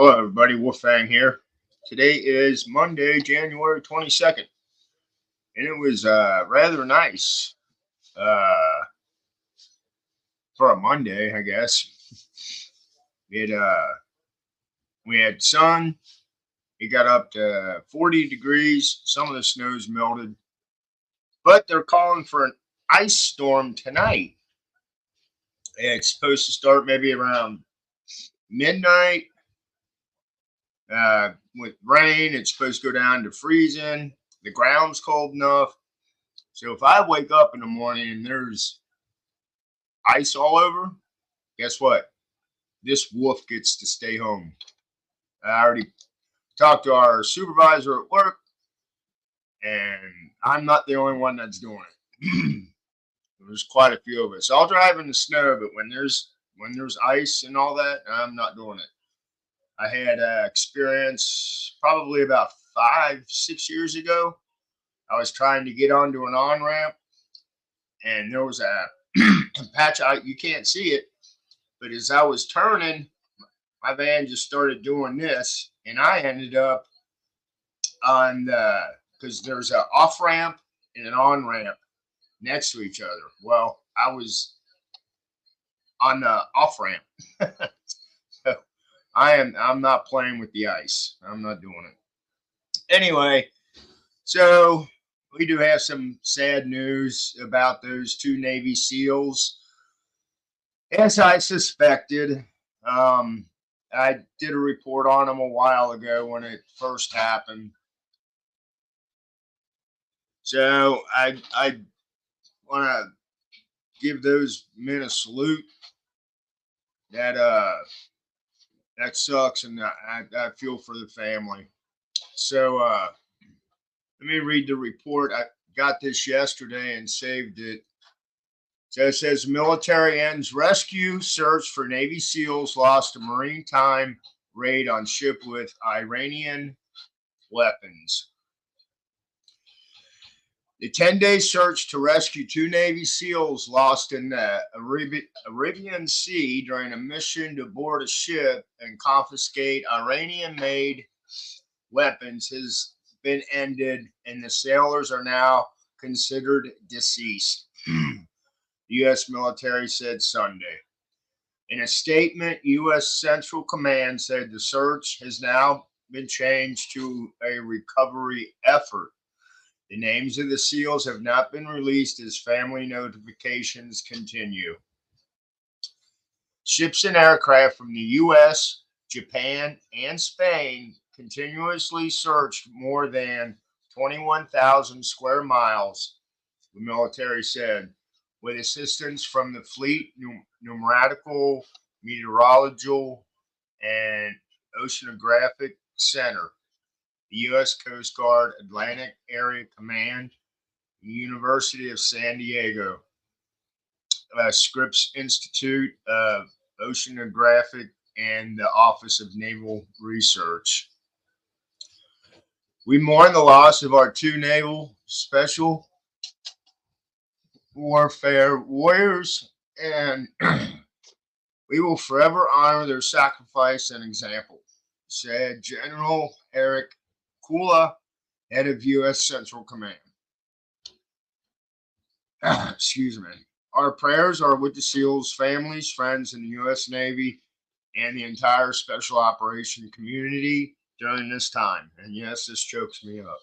Hello, everybody. Wolfang here. Today is Monday, January 22nd, and it was rather nice uh, for a Monday, I guess. It We had sun. It got up to 40 degrees. Some of the snow's melted, but they're calling for an ice storm tonight. It's supposed to start maybe around midnight with rain. It's supposed to go down to freezing. The ground's cold enough. So if I wake up in the morning and there's ice all over, guess what? This wolf gets to stay home. I already talked to our supervisor at work, and I'm not the only one that's doing it. There's quite a few of us. I'll drive in the snow, but when there's ice and all that, I'm not doing it. I had experience probably about 5, 6 years ago. I was trying to get onto an on ramp, and there was a patch out. You can't see it, but as I was turning, my van just started doing this, and I ended up on the because there's an off ramp and an on ramp next to each other. Well, I was on the off ramp. So I'm not playing with the ice. I'm not doing it. Anyway, so we do have some sad news about those two Navy SEALs. As I suspected, um, I did a report on them a while ago when it first happened. So I want to give those men a salute. That that sucks, and I feel for the family. So let me read the report. I got this yesterday and saved it. So it says military ends rescue search for Navy SEALs lost to maritime raid on ship with Iranian weapons. The 10-day search to rescue two Navy SEALs lost in the Arabian Sea during a mission to board a ship and confiscate Iranian made weapons has been ended, and the sailors are now considered deceased, the U.S. military said Sunday. In a statement, U.S. Central Command said the search has now been changed to a recovery effort. The names of the SEALs have not been released as family notifications continue. Ships and aircraft from the U.S., Japan, and Spain continuously searched more than 21,000 square miles, the military said, with assistance from the Fleet Numerical, Meteorological, and Oceanographic Center, the U.S. Coast Guard Atlantic Area Command, the University of San Diego, Scripps Institute of Oceanographic, and the Office of Naval Research. We mourn the loss of our two naval special warfare warriors, and we will forever honor their sacrifice and example, said General Eric Kula, head of U.S. Central Command. Excuse me. Our prayers are with the SEALs, families, friends in the U.S. Navy, and the entire special operation community during this time. And yes, this chokes me up.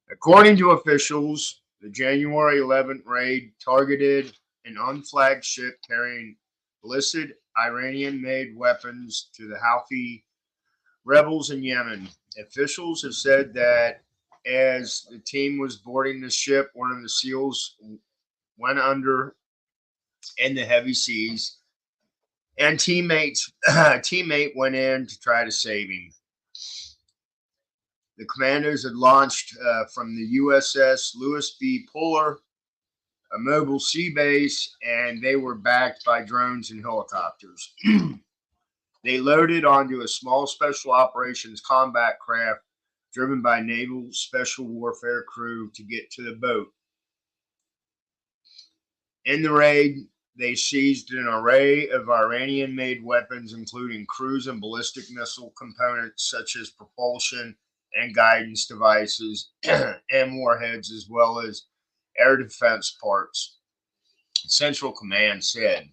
According to officials, the January 11th raid targeted an unflagged ship carrying illicit Iranian made weapons to the Houthi rebels in Yemen. Officials have said that as the team was boarding the ship, one of the SEALs went under in the heavy seas, and teammate went in to try to save him. The commandos had launched from the USS Lewis B. Puller, a mobile sea base, and they were backed by drones and helicopters. They loaded onto a small special operations combat craft driven by Naval Special Warfare crew to get to the boat. In the raid, They seized an array of Iranian-made weapons, including cruise and ballistic missile components such as propulsion and guidance devices and warheads, as well as air defense parts. Central Command said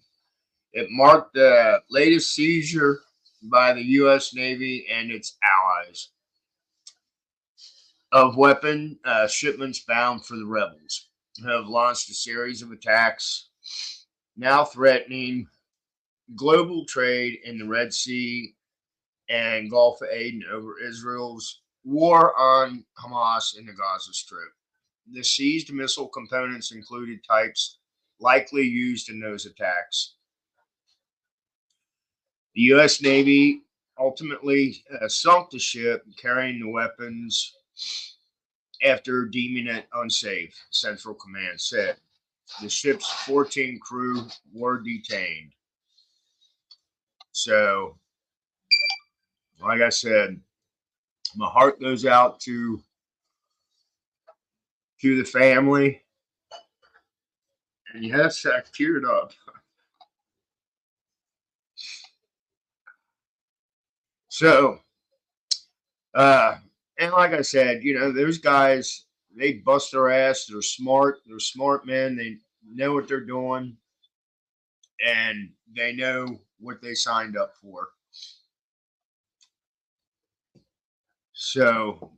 it marked the latest seizure by the U.S. Navy and its allies of weapon shipments bound for the rebels, who have launched a series of attacks now threatening global trade in the Red Sea and Gulf of Aden over Israel's war on Hamas in the Gaza Strip. The seized missile components included types likely used in those attacks. The U.S. Navy ultimately sunk the ship carrying the weapons after deeming it unsafe, Central Command said. The ship's 14 crew were detained. So, like I said, my heart goes out to the family. And yes, I teared up. So, and like I said, those guys, they bust their ass. They're smart. They're smart men. They know what they're doing, and they know what they signed up for. So,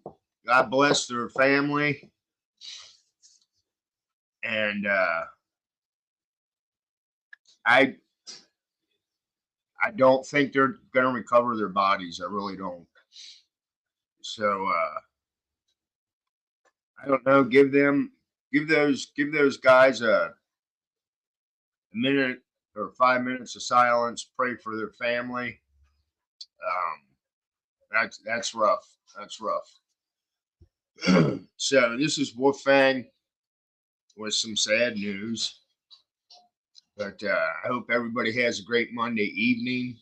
God bless their family, and I don't think they're going to recover their bodies. I really don't. So I don't know. Give those guys a minute or 5 minutes of silence. Pray for their family. That's rough. That's rough. So this is Wolfang with some sad news. But I hope everybody has a great Monday evening.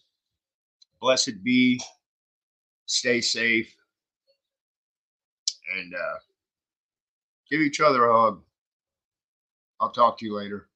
Blessed be. Stay safe. And give each other a hug. I'll talk to you later.